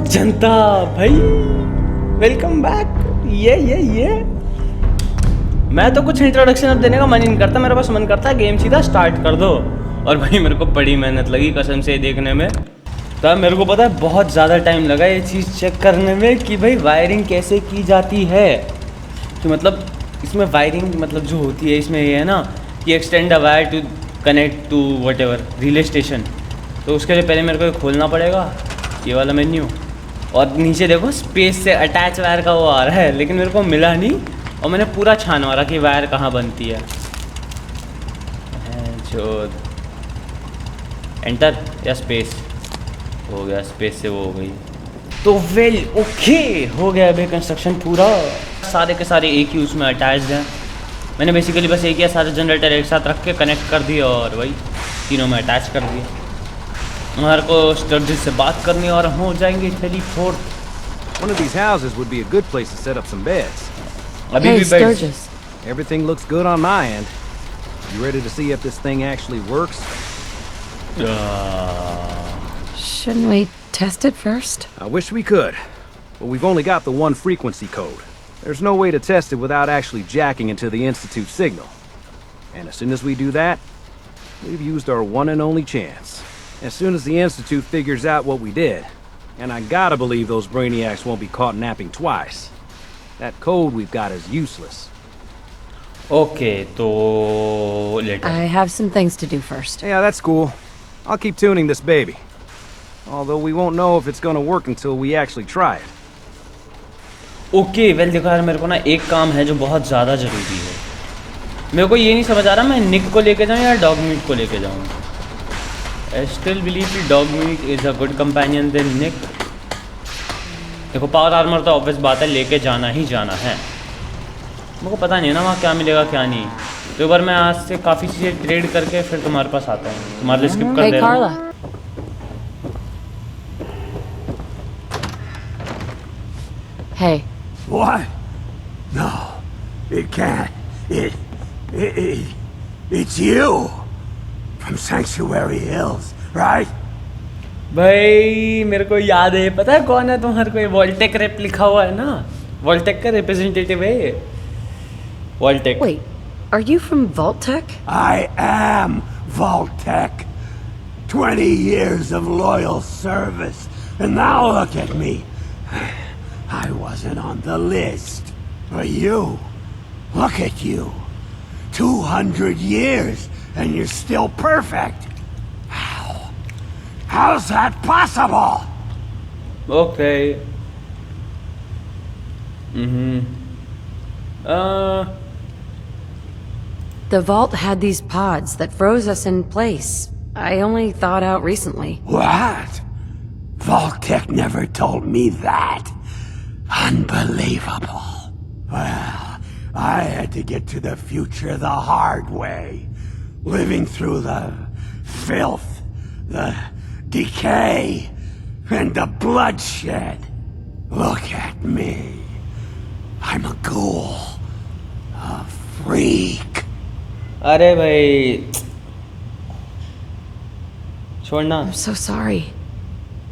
जनता भाई, welcome back. ये मैं तो कुछ इंट्रोडक्शन अब देने का मन ही नहीं करता, मेरे पास मन करता है गेम सीधा स्टार्ट कर दो। और भाई मेरे को बड़ी मेहनत लगी कसम से देखने में। तब मेरे को पता है बहुत ज़्यादा टाइम लगा ये चीज़ चेक करने में कि भाई वायरिंग कैसे की जाती है। कि मतलब इसमें वायरिंग मतलब जो होती है इसमें ये है ना कि extend a wire to connect to whatever relay station. तो उसके लिए पहले मेरे को खोलना पड़ेगा ये वाला मेन्यू, और नीचे देखो स्पेस से अटैच वायर का वो आ रहा है, लेकिन मेरे को मिला नहीं। और मैंने पूरा छान मारा कि वायर कहाँ बनती है। जो एंटर या स्पेस हो गया, स्पेस से वो हो गई तो वेल ओके हो गया। अभी कंस्ट्रक्शन पूरा सारे के सारे एक ही उसमें अटैच्ड हैं। मैंने बेसिकली बस एक या सारे जनरेटर एक साथ रख के कनेक्ट कर दिए और वही तीनों में अटैच कर दिए। हमारे को स्टर्जिस से बात करनी और हो जाएंगे teleport. One of these houses would be a good place to set up some beds. Hey, Sturgis. Everything looks good on my end. You ready to see if this thing actually works? Shouldn't we test it first? I wish we could, but we've only got the one frequency code. There's no way to test it without actually jacking into the Institute signal. And as soon as we do that, we've used our one and only chance. As soon as the Institute figures out what we did, and I gotta believe those brainiacs won't be caught napping twice, that code we've got is useless. Okay, so later. I have some things to do first. Yeah, that's cool. I'll keep tuning this baby. Although we won't know if it's gonna work until we actually try it. Okay well देखो यार, मेरे को ना एक काम है जो बहुत ज़्यादा ज़रूरी है। मेरे को ये नहीं समझ आ रहा मैं निक को लेके जाऊँ या डॉग मीट को लेके जाऊँ। आई स्टिल बिलीव कि dog meat is a good companion than Nick. देखो पावर आर्मर तो ऑब्वियस बात है लेके जाना ही जाना है। मेरे को पता नहीं है ना वहाँ क्या मिलेगा क्या नहीं। तो एक बार मैं आज से काफ़ी चीज़ें ट्रेड करके फिर तुम्हारे पास आता हूँ। तुम्हारे लिए स्किप कर Hey, दे रहा हूँ। Carla. Hey. What? No, it can't. It's you from Sanctuary Hills, right? भाई मेरे को याद है, पता है कौन है तुम्हारे को? वोल्टेक रेप लिखा हुआ है ना, वोल्टेक का रिप्रेजेंटेटिव है ये। वोल्टेक। Wait, are you from Vault-Tec? I am Vault-Tec. 20 years of loyal service, and now look at me. I wasn't on the list. But you, look at you. 200 years, and you're still perfect. How's that possible? Okay. The vault had these pods that froze us in place. I only thawed out recently. What? Vault-Tec never told me that. Unbelievable. Well, I had to get to the future the hard way. Living through the filth, the decay, and the bloodshed. Look at me. I'm a ghoul. A freak. अरे भाई छोड़ना। I'm so sorry.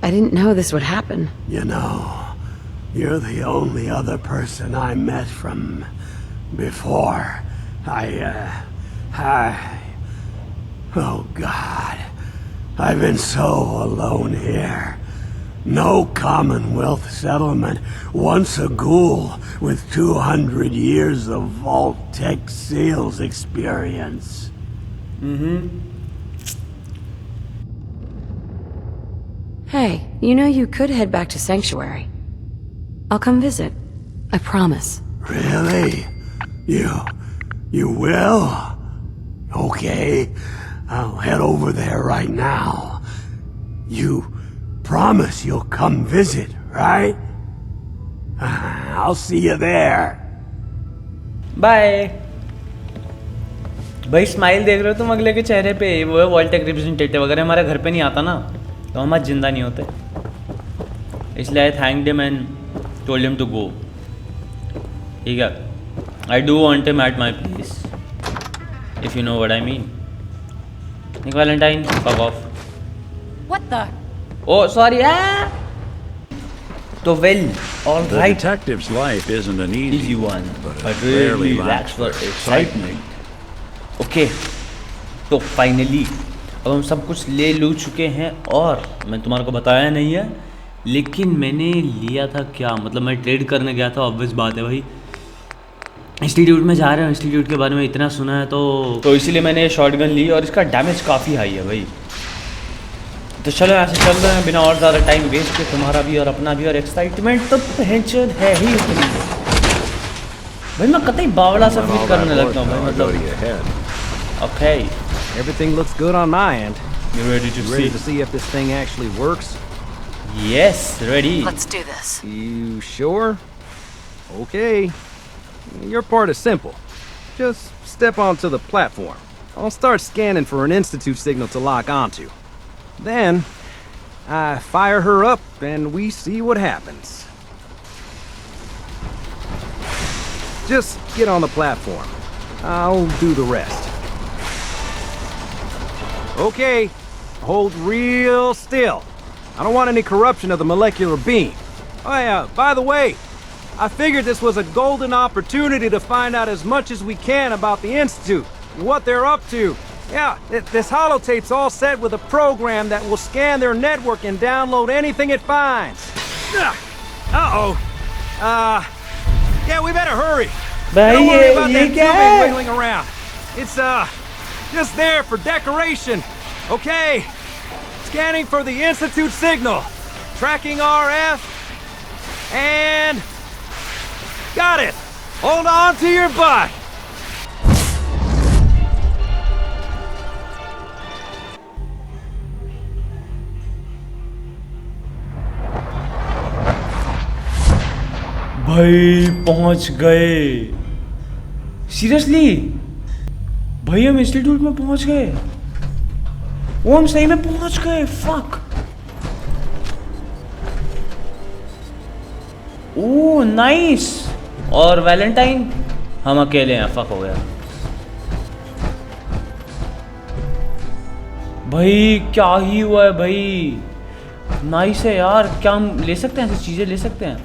I didn't know this would happen. You know, you're the only other person I met from before. Oh God. I've been so alone here. No Commonwealth settlement. Once a ghoul with 200 years of Vault-Tec sales experience. Hey, you know you could head back to Sanctuary. I'll come visit. I promise. Really? You will? Okay. I'll head over there right now. You promise you'll come visit, right? I'll see you there. Bye. भाई smile देख रहे हो तुम अगले के चेहरे पे? वो है वोल्टेक रिप्रेजेंटेटिव। अगर हमारे घर पे नहीं आता ना तो हम आज जिंदा नहीं होते। इसलिए I thanked him and told him to go. ठीक है, I do want him at my place if you know what I mean. Nick Valentine, fuck off. What the? Oh, sorry. तो well all The right detective's life isn't an easy easy one, but but it rarely really lacks lacks for for excitement. Okay तो finally अब हम सब कुछ ले लू चुके हैं और मैं तुम्हारे को बताया नहीं है, लेकिन मैंने लिया था क्या, मतलब मैं ट्रेड करने गया था, ऑब्वियस बात है भाई, इंस्टीट्यूट में जा रहे हो, इंस्टीट्यूट के बारे में इतना सुना है तो इसीलिए मैंने शॉटगन ली और इसका डैमेज काफ़ी हाई है भाई। तो चलो यहाँ से चल रहे हैं बिना और ज़्यादा टाइम वेस्ट के, तुम्हारा भी और अपना भी, और एक्साइटमेंट तो पहचान है ही उतनी भाई। मैं कतई बावला सा फील करने लगता हूँ भाई, मतलब okay Everything looks good on my end. You ready Ready to see if this thing actually works? Yes ready. Let's do this. You sure? Okay. Your part is simple. Just step onto the platform. I'll start scanning for an Institute signal to lock onto. Then, I fire her up and we see what happens. Just get on the platform. I'll do the rest. Okay, hold real still. I don't want any corruption of the molecular beam. Oh yeah, by the way, I figured this was a golden opportunity to find out as much as we can about the Institute and what they're up to. Yeah, this holotape's all set with a program that will scan their network and download anything it finds. Uh-oh. Yeah, we better hurry. Don't worry about that tubing wiggling around. It's, just there for decoration. Okay. Scanning for the Institute signal. Tracking RF. And... got it. Hold on to your butt. भाई पहुंच गए, seriously भाई हम institute में पहुंच गए, वो हम सही में पहुंच गए, फक। Oh nice. और वैलेंटाइन हम अकेले हैं, फक हो गया भाई, क्या ही हुआ है भाई। नाइस है यार, क्या हम ले सकते हैं ऐसी चीज़ें, ले सकते हैं?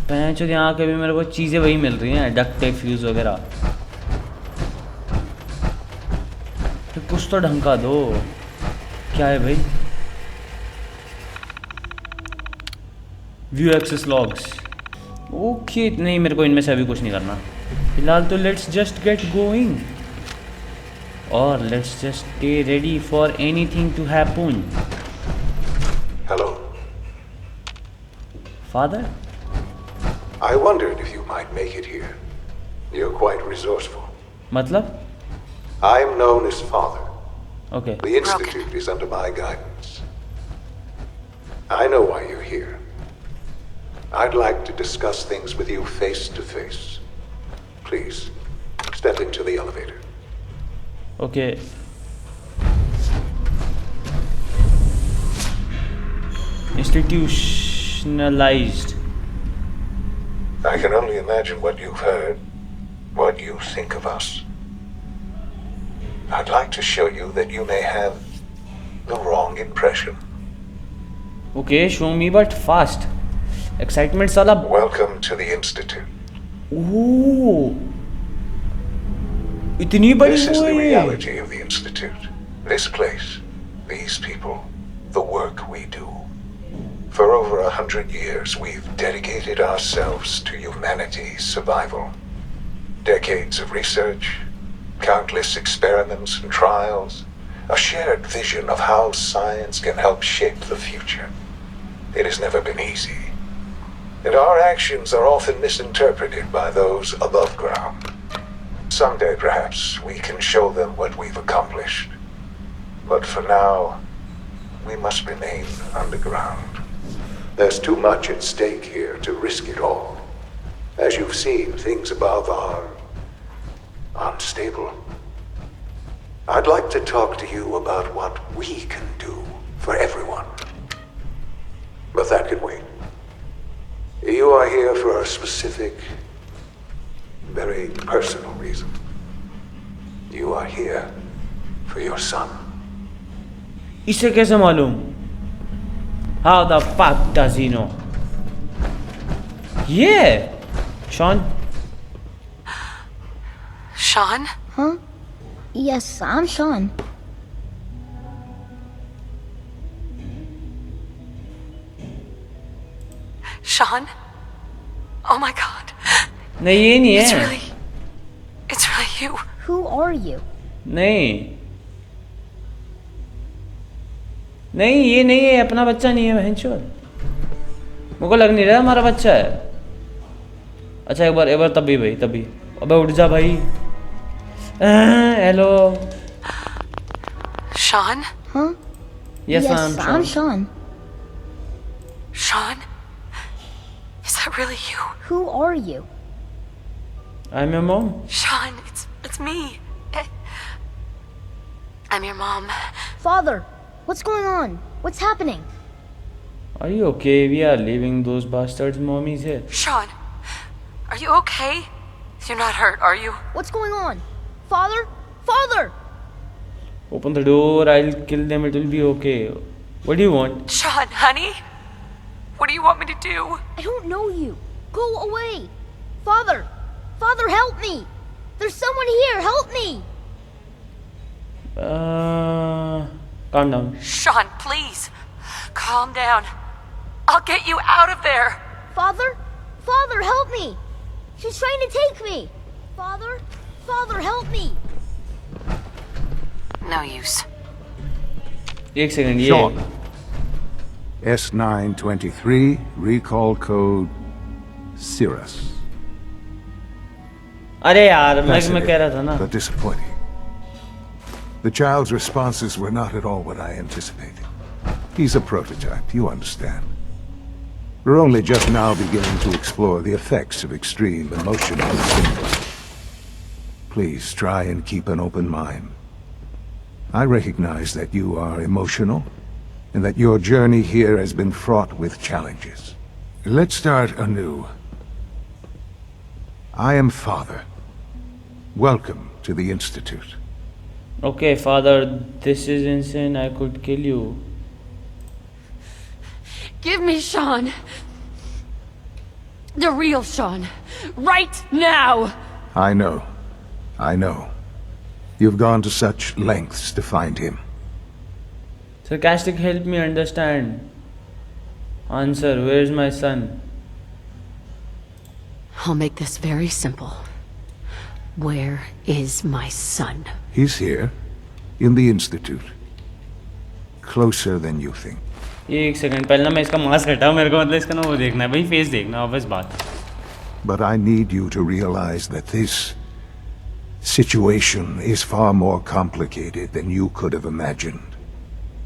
पैंच यहाँ के भी मेरे को चीज़ें वही मिल रही हैं, डक्ट टेप, फ्यूज़ वगैरह। तो कुछ तो ढंग का दो, क्या है भाई? View access logs, okay. नहीं, मेरे को इनमें से अभी कुछ नहीं करना फिलहाल, तो लेट्स जस्ट गेट गोइंग और let's just stay ready for anything to happen. Hello. Father, I wondered if you might make it here. You're quite resourceful. मतलब? I'm known as Father. Okay. The Institute is under my guidance. I know why you're here. I'd like to discuss things with you face to face. Please, step into the elevator. Okay. Institutionalized. I can only imagine what you've heard, what you think of us. I'd like to show you that you may have the wrong impression. Okay, show me, but fast. Excitement साला. Welcome to the Institute. Ooh. इतनी बड़ी This is वो the है। reality of the Institute. This place, these people, the work we do. For over 100 years, we've dedicated ourselves to humanity's survival. Decades of research, countless experiments and trials, a shared vision of how science can help shape the future. It has never been easy. And our actions are often misinterpreted by those above ground. Someday, perhaps, we can show them what we've accomplished. But for now, we must remain underground. There's too much at stake here to risk it all. As you've seen, things above are unstable. I'd like to talk to you about what we can do for everyone. But that can wait. You are here for a specific, very personal reason. You are here for your son. इसे कैसे मालूम? How the fuck does he know? ये Shawn Sean? Huh? Yes, I'm Sean. Sean? Oh my god. नहीं ये नहीं It's है really you. Who are you? नहीं नहीं ये नहीं है अपना बच्चा नहीं है बहनचोद मुझको लग नहीं रहा हमारा बच्चा है अच्छा एक बार तभी भाई तभी अबे उठ जा भाई hello Sean? Huh? Yes yes, I'm I'm Sean Sean. Sean? Is that really you? Who are you? I'm your mom Sean, it's me. I'm your mom. Father, what's going on? What's happening? Are you okay we are leaving those bastards mommies here Sean, are you okay? You're not hurt, are you? What's going on? Father? Father! open the door I'll kill them it will be okay what do you want Sean, honey? What do you want me to do? I don't know you. Go away. Father! Father, help me! There's someone here, help me! calm down Sean, please. Calm down. I'll get you out of there. Father? Father, help me! She's trying to take me! Father? Father, help me! No use. एक second ये Sean. S923, recall code Cirrus. अरे यार मैं Fascinating, कह रहा था ना but disappointing. The child's responses were not at all what I anticipated. He's a prototype, you understand. We're only just now beginning to explore the effects of extreme emotional stimuli. Please try and keep an open mind. I recognize that you are emotional, and that your journey here has been fraught with challenges. Let's start anew. I am Father. Welcome to the Institute. okay father this is insane I could kill you Give me Sean. The real Sean. Right now. I know. I know. You've gone to such lengths to find him. sarcastic help me understand answer where's my son I'll make this very simple. Where is my son? He's here, in the Institute. Closer than you think. ये एक second पहले ना मैं इसका mask हटाऊं मेरे को मतलब इसका ना वो देखना है भाई फेस देखना है बस बात But I need you to realize that this situation is far more complicated than you could have imagined.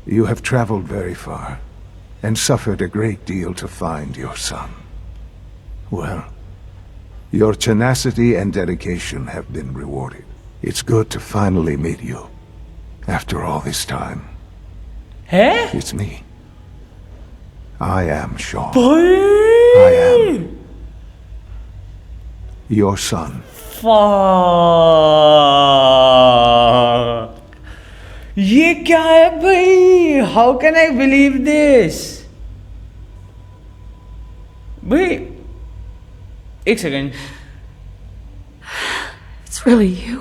You have traveled very far, and suffered a great deal to find your son. Well, your tenacity and dedication have been rewarded. It's good to finally meet you, after all this time. है It's me. I am Sean. भाई I am your son. Fuck. ये क्या है भाई how can I believe this भाई एक second It's really you.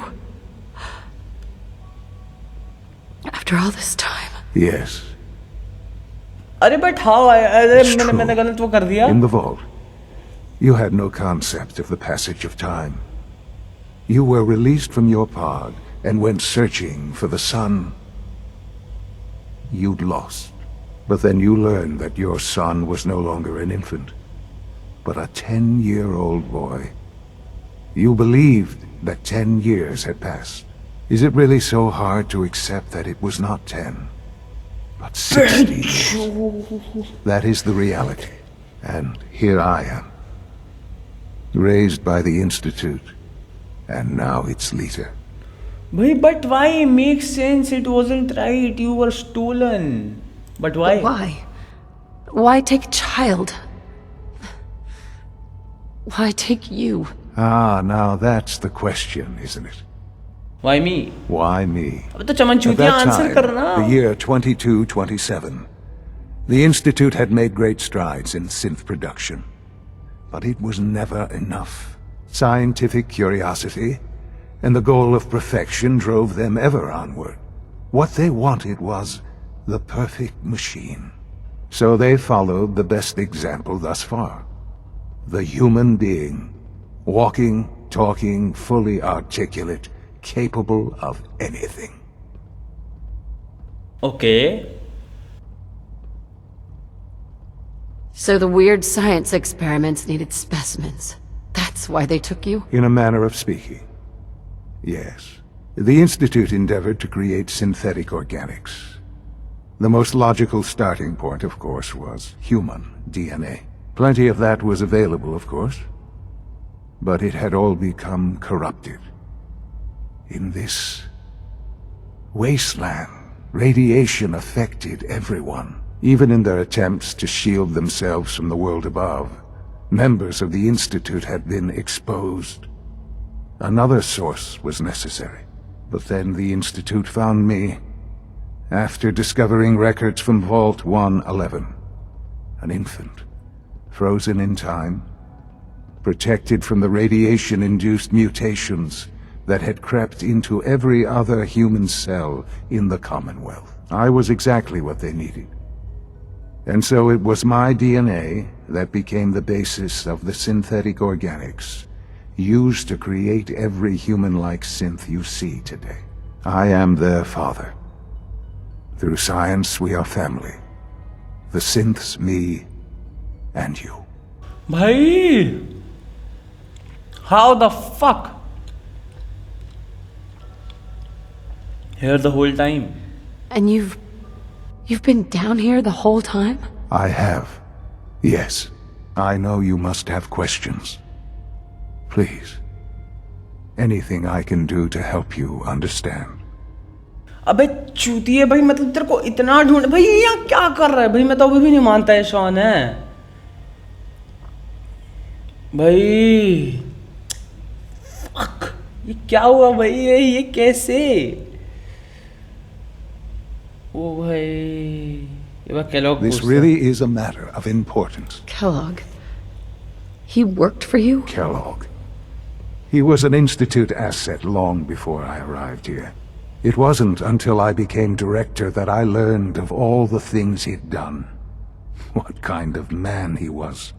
After all this time. Yes. अरे but how अरे It's true. मैंने गलत वो कर दिया In the vault, you had no concept of the passage of time. You were released from your pod and went searching for the son you'd lost. But then you learned that your son was no longer an infant, but a 10-year-old boy. You believed that 10 years had passed. Is it really so hard to accept that it was not 10, but 60 years? That is the reality. And here I am, raised by the Institute, and now its leader. भाई but why make sense it wasn't right you were stolen but why Why? Why take a child? Why take you? Ah, now that's the question, isn't it? Why me Why me? अब तो चमन At चूतिया that answer time, करना the year 2227, the Institute had made great strides in synth production. but it was never enough. Scientific curiosity and the goal of perfection drove them ever onward. What they wanted was the perfect machine. So they followed the best example thus far. The human being, walking, talking, fully articulate, capable of anything. Okay. So the weird science experiments needed specimens. That's why they took you? In a manner of speaking, yes. The Institute endeavored to create synthetic organics. The most logical starting point, of course, was human DNA. Plenty of that was available, of course. But it had all become corrupted. In this wasteland, radiation affected everyone. Even in their attempts to shield themselves from the world above, members of the Institute had been exposed. Another source was necessary. But then the Institute found me, after discovering records from Vault 111. An infant, frozen in time, protected from the radiation-induced mutations that had crept into every other human cell in the Commonwealth. I was exactly what they needed. And so it was my DNA that became the basis of the synthetic organics used to create every human-like synth you see today. I am their father. Through science, we are family. The synths, me, and you. Bhai! How the fuck? Here the whole time. And you've been down here the whole time? I have. Yes. I know you must have questions. Please. Anything I can do to help you understand. अबे चूतिए भाई, मतलब तेरे को इतना ढूंढ, भाई ये यहाँ क्या कर रहा है भाई? मैं तो अभी भी नहीं मानता है शॉन है भाई। फक, ये क्या हुआ भाई? ये कैसे? ओ भाई, ये बात Kellogg This really is a matter of importance. Kellogg. He worked for you? Kellogg. He was an Institute asset long before I arrived here. It wasn't until I became director that I learned of all the things he'd done. What kind of man he was.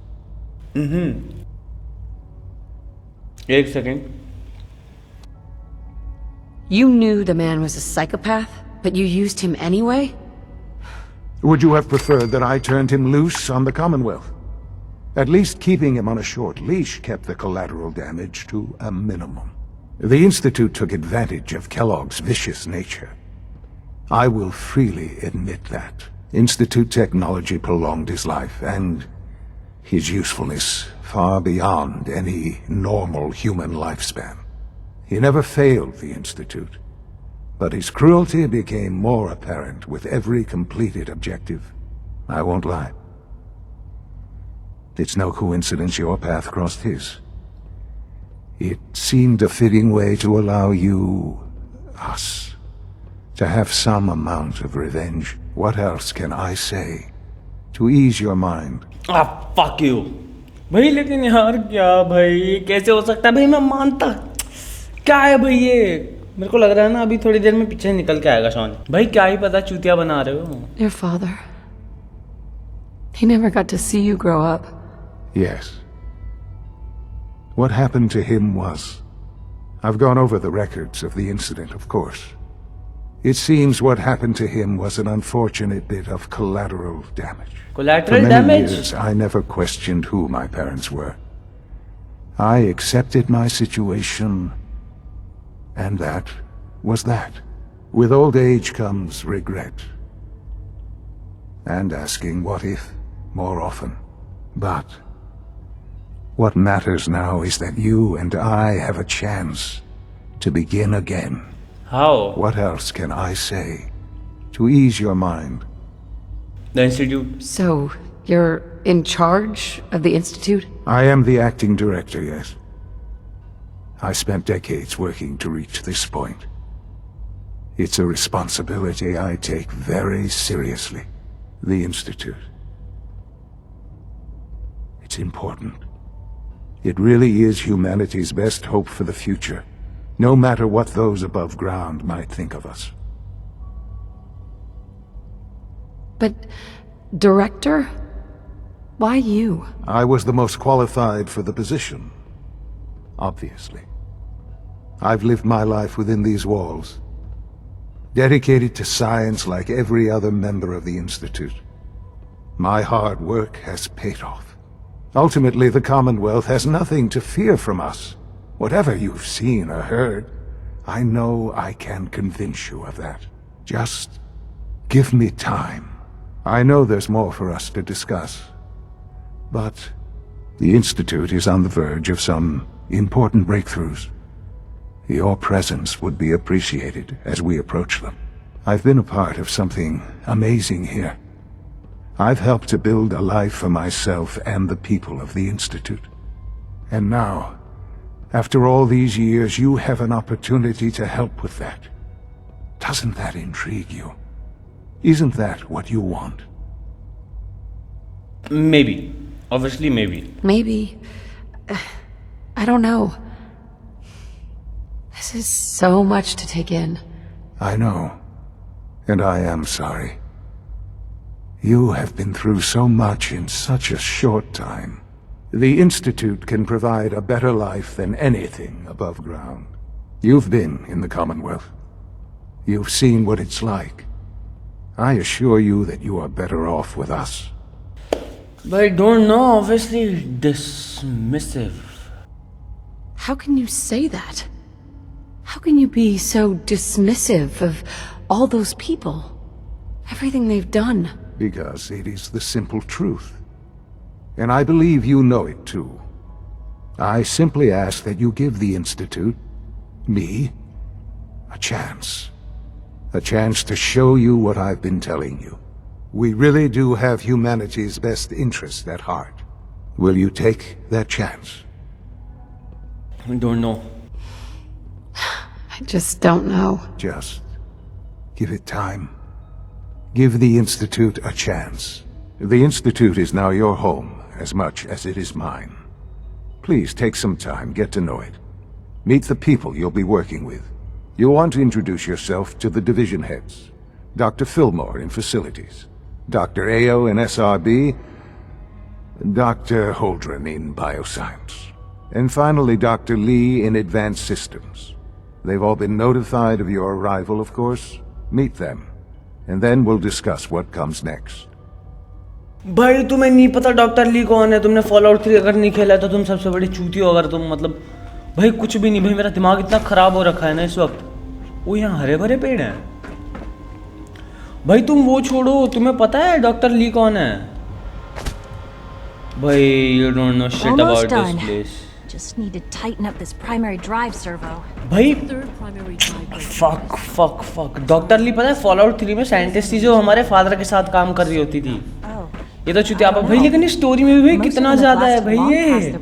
एक second. You knew the man was a psychopath, but you used him anyway? Would you have preferred that I turned him loose on the Commonwealth? At least keeping him on a short leash kept the collateral damage to a minimum. The Institute took advantage of Kellogg's vicious nature. I will freely admit that. Institute technology prolonged his life, and his usefulness far beyond any normal human lifespan. He never failed the Institute, but his cruelty became more apparent with every completed objective. I won't lie. It's no coincidence your path crossed his. It seemed a fitting way to allow you, us, to have some amount of revenge. What else can I say to ease your mind? Ah, fuck you. भाई लेकिन यार क्या भाई, कैसे हो सकता है भाई? मैं मानता क्या है भाई ये? मेरे को लग रहा है ना अभी थोड़ी देर में पीछे निकल के आएगा शॉन। भाई क्या ही पता चूतिया बना रहे हो। Your father. He never got to see you grow up. Yes. What happened to him was... I've gone over the records of the incident, of course. It seems what happened to him was an unfortunate bit of collateral damage. Collateral For many damage? years, I never questioned who my parents were. I accepted my situation, and that was that. With old age comes regret. And asking what if more often. But what matters now is that you and I have a chance to begin again. How? What else can I say to ease your mind? The Institute. So, you're in charge of the Institute? I am the acting director, yes. I spent decades working to reach this point. It's a responsibility I take very seriously. The Institute. It's important. It really is humanity's best hope for the future, no matter what those above ground might think of us. But, Director? Why you? I was the most qualified for the position. Obviously. I've lived my life within these walls, dedicated to science like every other member of the Institute. My hard work has paid off. Ultimately, the Commonwealth has nothing to fear from us. Whatever you've seen or heard, I know I can convince you of that. Just give me time. I know there's more for us to discuss. But the Institute is on the verge of some important breakthroughs. Your presence would be appreciated as we approach them. I've been a part of something amazing here. I've helped to build a life for myself and the people of the Institute. And now, after all these years, you have an opportunity to help with that. Doesn't that intrigue you? Isn't that what you want? Maybe. Obviously, maybe. Maybe. I don't know. This is so much to take in. I know. And I am sorry. You have been through so much in such a short time. The Institute can provide a better life than anything above ground. You've been in the Commonwealth. You've seen what it's like. I assure you that you are better off with us. But I don't know, obviously dismissive. How can you say that? How can you be so dismissive of all those people? Everything they've done? Because it is the simple truth. And I believe you know it too. I simply ask that you give the Institute, me, a chance. A chance to show you what I've been telling you. We really do have humanity's best interest at heart. Will you take that chance? I don't know. I just don't know. Just give it time. Give the Institute a chance. The Institute is now your home as much as it is mine. Please take some time, get to know it. Meet the people you'll be working with. You'll want to introduce yourself to the division heads. Dr. Fillmore in Facilities, Dr. Ayo in SRB, Dr. Holdren in Bioscience, and finally Dr. Lee in Advanced Systems. They've all been notified of your arrival, of course. Meet them, and then we'll discuss what comes next. भाई तुम्हें नहीं पता doctor Li कौन है? तुमने fallout 3 अगर नहीं खेला तो तुम सबसे बड़ी चूतियो। अगर तुम मतलब भाई कुछ भी नहीं भाई, मेरा दिमाग इतना खराब हो रखा है ना इस वक्त। वो यहाँ हरे भरे पेड़ हैं भाई। तुम वो छोड़ो, तुम्हें पता है डॉक्टर ली कौन है? भाई you don't know shit about this place. Just need to tighten up this primary drive servo. भाई fuck डॉक्टर ली पता है फॉलआउट 3 में साइंटिस्ट थी जो हमारे फादर के साथ काम कर रही होती थी। ये तो चुतिया भाई, लेकिन इस स्टोरी में भी कितना ज्यादा है भाई ये।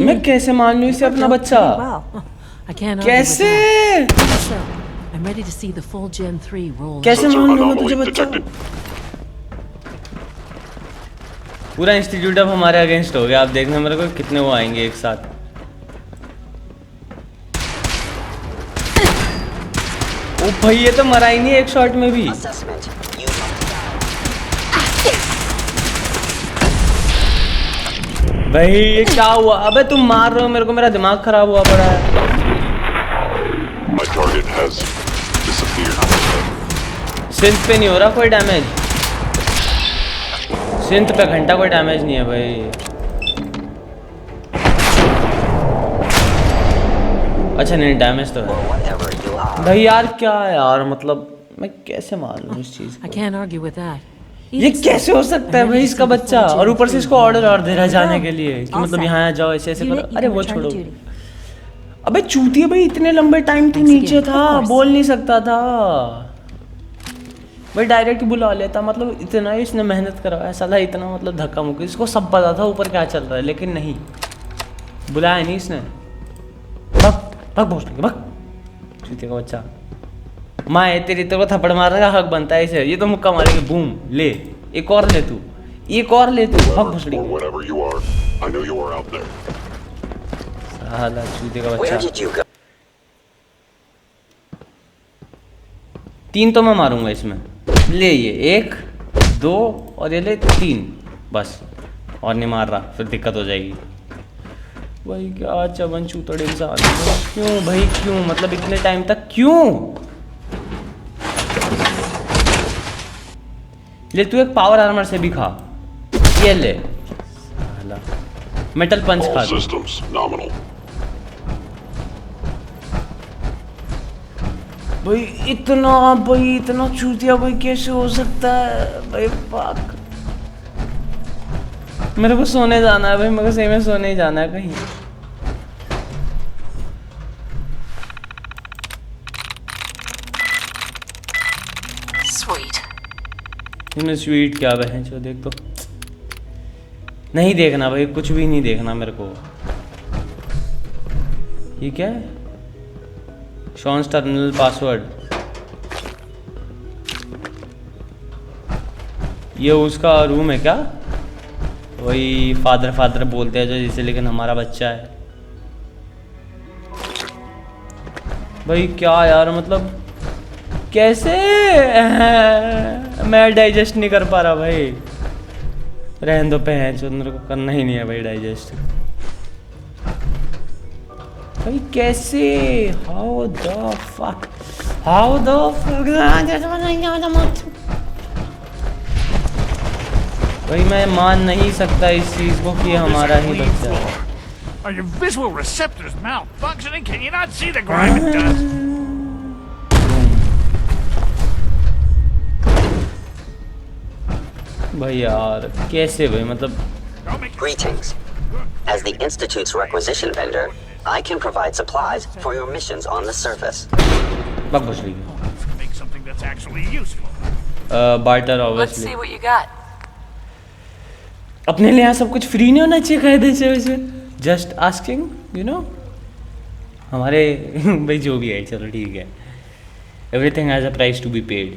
मैं कैसे मान लूं इसे अपना बच्चा? कैसे कैसे मान लूं मैं तुझे बच्चा? पूरा इंस्टीट्यूट अब हमारे अगेंस्ट हो गया। आप देखना मेरे को कितने वो आएंगे एक साथ। ओ भाई ये तो मरा ही नहीं एक शॉट में भी। भाई ये क्या हुआ? अबे तुम मार रहे हो मेरे को, मेरा दिमाग खराब हुआ पड़ा है। सिंथ पे नहीं हो रहा कोई डैमेज, सिंथ पे घंटा कोई डैमेज नहीं है भाई। अच्छा नहीं डैमेज तो है भाई। यार क्या है यार, मतलब मैं कैसे मान लूं इस चीज को? ये कैसे हो सकता है भाई इसका बच्चा? और ऊपर से इसको ऑर्डर और दे रहा है जाने के लिए कि मतलब यहाँ जाओ ऐसे ऐसे करो। अरे वो छोड़ो। अबे चूतिया भाई इतने लंबे टाइम तक नीचे था, बोल नहीं सकता था भाई। डायरेक्ट बुला लेता, मतलब इतना इसने मेहनत करवाया साला, इतना मतलब धक्का मुक्की। इसको सब पता था ऊपर क्या चल रहा है, लेकिन नहीं बुलाया नहीं इसने। भग भग भग चूतिया का बच्चा। माँ तेरी तेरे को थप्पड़ मारने का हक बनता है इसे। ये तो मुक्का मारेगी, बूम ले, एक और ले तू, एक और ले तू। भग भोसड़ी। I knew you were out there. साला चूते का Where बच्चा। did you go? 3 तो मैं मारूंगा इसमें। ले ये 1 2 और ये ले 3 बस, और नहीं मार रहा फिर दिक्कत हो जाएगी। भाई क्या चवन चूतड़े इंसान है। क्यों भाई क्यों, मतलब इतने टाइम तक क्यों? ले तू एक पावर आर्मर से भी खा, ये ले साला मेटल पंच All खा तू। systems nominal. भाई इतना चूतिया भाई कैसे हो सकता है भाई? fuck। मेरे को सोने जाना है भाई, मेरे को सही में सोने ही जाना है कहीं। Sweet. इन्हें स्वीट क्या बहन चो, देख तो नहीं देखना भाई, कुछ भी नहीं देखना मेरे को। ये क्या है? शॉन्स टर्मिनल पासवर्ड। ये उसका रूम है क्या? वही फादर बोलते हैं जो जिसे, लेकिन हमारा बच्चा है भाई। क्या यार, मतलब कैसे? मैं डाइजेस्ट नहीं कर पा रहा भाई। रहने दो पहन चो, मेरे को करना ही नहीं है भाई डाइजेस्ट भाई। कैसे? हाउ द फक भाई, मैं मान नहीं सकता इस चीज को कि हमारा ही बच्चा है। Are your visual receptors malfunctioning? Can you not see the grime and dust? भाई यार कैसे भाई, मतलब Greetings. As the Institute's requisition vendor, I can provide supplies for your missions on the surface. बक बच रही Make something that's actually useful. है। Barter Let's obviously. see what you got. अपने लिए यहाँ सब कुछ फ्री नहीं होना चाहिए कायदे से वैसे। Just asking you know. हमारे भाई जो भी है चलो ठीक है। Everything has a price to be paid.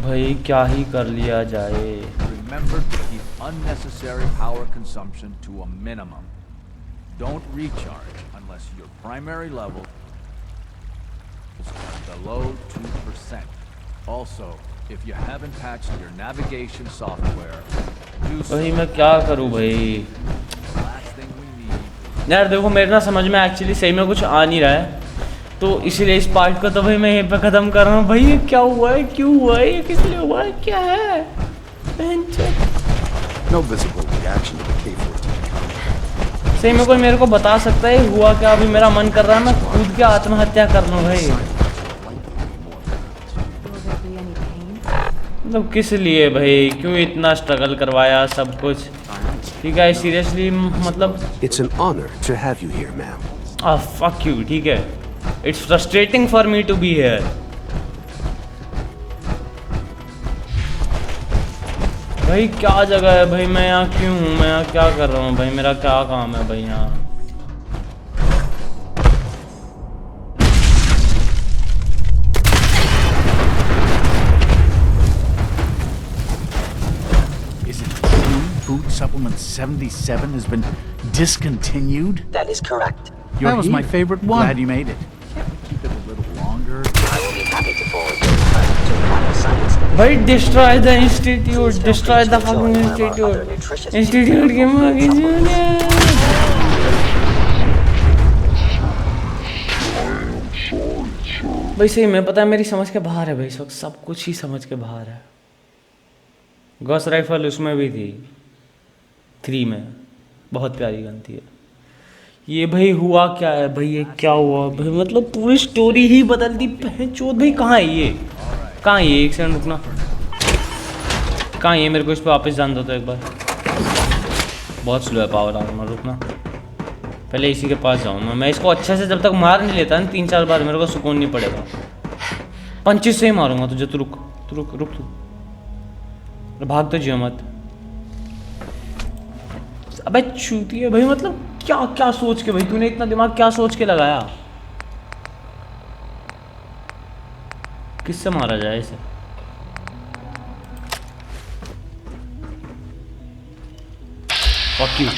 भाई क्या ही कर लिया जाए। Remember to keep unnecessary power consumption to a minimum. Don't recharge unless your primary level is below 2%. Also, if you haven't patched your navigation software, do so. भाई मैं क्या करूँ भाई? The last thing we need यार देखो मेरे ना समझ में एक्चुअली सही में कुछ आ नहीं रहा है, तो इसीलिए इस पार्ट को तो भाई मैं यहीं पे ख़त्म कर रहा हूँ। भाई ये क्या हुआ है, क्यों हुआ है, ये किस लिए हुआ है, क्या है? No visible reaction to the K-14. सही में कोई मेरे को बता सकता है हुआ क्या? अभी मेरा मन कर रहा है मैं कूद के आत्महत्या कर लूँ भाई। मतलब किस लिए भाई, क्यों इतना स्ट्रगल करवाया सब कुछ? ठीक है सीरियसली, मतलब It's an honor to have you here, ma'am. fuck you, ठीक है। It's frustrating for me to be here. भाई क्या जगह है भाई, मैं यहाँ क्यों हूँ, मैं यहाँ क्या कर रहा हूँ भाई, मेरा क्या काम है भाई यहाँ? Is it true food supplement 77 has been discontinued? That is correct. That was my favorite one. Glad you made it. Can't we keep it a little longer? I will be happy to forward your request to Apollo Science. भाई destroy the institute, destroy the fucking institute, institute के मागे भाई सही में पता है मेरी समझ के बाहर है भाई, इस वक्त सब कुछ ही समझ के बाहर है। गॉस राइफल उसमें भी थी 3 में, बहुत प्यारी गन थी। ये भाई हुआ क्या है भाई, ये क्या हुआ भाई, मतलब पूरी स्टोरी ही बदल दी पहचोद भाई। कहाँ है ये, कहाँ है ये? एक सेकंड रुकना, कहाँ है ये? मेरे को इस पर वापस जान दो तो एक बार। बहुत स्लो है पावर आर्मर, रुकना पहले इसी के पास जाऊँ मैं इसको अच्छे से जब तक मार नहीं लेता ना 3-4 बार मेरे को सुकून नहीं पड़ेगा। पंचिस से ही मारूंगा तुझे, तू रुक तू रुक रुक तू भाग तो जियो मत। अबे छूती है भाई, मतलब क्या क्या सोच के भाई तूने इतना दिमाग क्या सोच के लगाया? किससे मारा जाए इसे? Fuck you.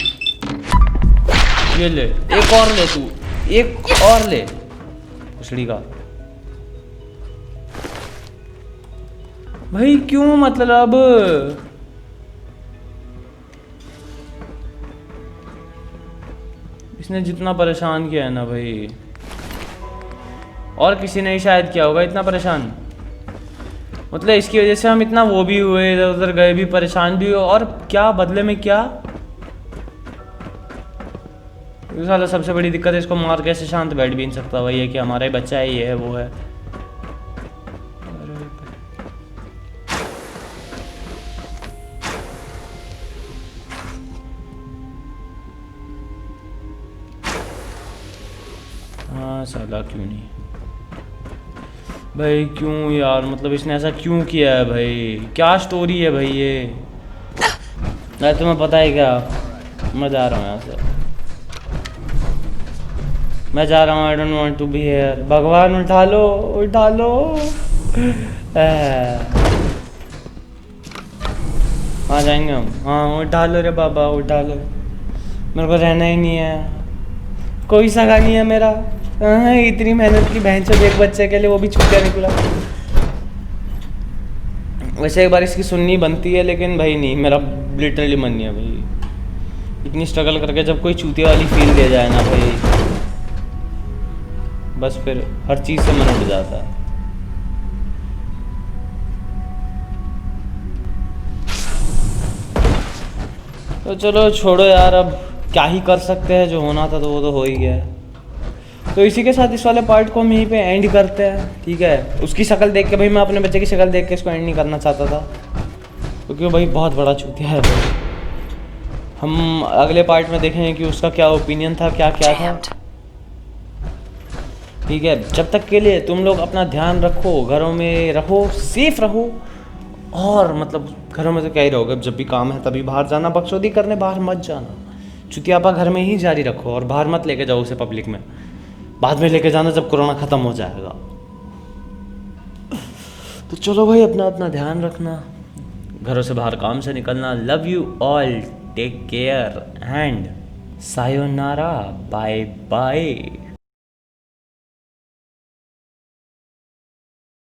ये ले, एक और ले तू, एक और ले उछड़ी का। भाई क्यों, मतलब इसने जितना परेशान किया है ना भाई, और किसी ने शायद किया होगा इतना परेशान, मतलब इसकी वजह से हम इतना वो भी हुए, इधर उधर गए भी, परेशान भी हुए, और क्या बदले में क्या। साला सबसे बड़ी दिक्कत है, इसको मार कैसे शांत बैठ भी नहीं सकता भाई, है कि हमारा ही बच्चा है, ये है वो है। हाँ साला क्यों नहीं भाई, क्यों यार, मतलब इसने ऐसा क्यों किया है भाई, क्या स्टोरी है भाई ये। नहीं तुम्हें पता है क्या, मैं जा रहा हूँ यहाँ से, मैं जा रहा हूँ, I don't want to be here. भगवान उठा लो, उठा लो। आ जाएंगे हम, हाँ उठा लो रे बाबा, उठा लो, मेरे को रहना ही नहीं है, कोई सगा नहीं है मेरा। इतनी मेहनत की बहन चोद एक बच्चे के लिए, वो भी छूटा निकला। वैसे एक बार इसकी सुननी बनती है, लेकिन भाई नहीं, मेरा लिटरली मन नहीं है भाई। इतनी स्ट्रगल करके जब कोई चूतिया वाली फील दे जाए ना भाई, बस फिर हर चीज़ से मन उड़ जाता है। तो चलो छोड़ो यार, अब क्या ही कर सकते हैं, जो होना था तो वो तो हो ही गया है। तो इसी के साथ इस वाले पार्ट को हम यहीं पे एंड करते हैं, ठीक है। उसकी शक्ल देख के भाई, मैं अपने बच्चे की शक्ल देख के इसको एंड नहीं करना चाहता था, क्योंकि वो भाई बहुत बड़ा चूतिया है भाई। हम अगले पार्ट में देखेंगे कि उसका क्या ओपिनियन था, क्या क्या था, ठीक है। जब तक के लिए तुम लोग अपना ध्यान रखो, घरों में रहो, सेफ रहो, और मतलब घरों में तो क्या ही रहोगे, जब भी काम है तभी बाहर जाना, बकचोदी करने बाहर मत जाना, चुतियापा घर में ही जारी रखो, और बाहर मत लेके जाओ उसे पब्लिक में, बाद में लेके जाना जब कोरोना ख़त्म हो जाएगा। तो चलो भाई, अपना अपना ध्यान रखना, घरों से बाहर काम से निकलना। Love you all, take care and sayonara, bye bye.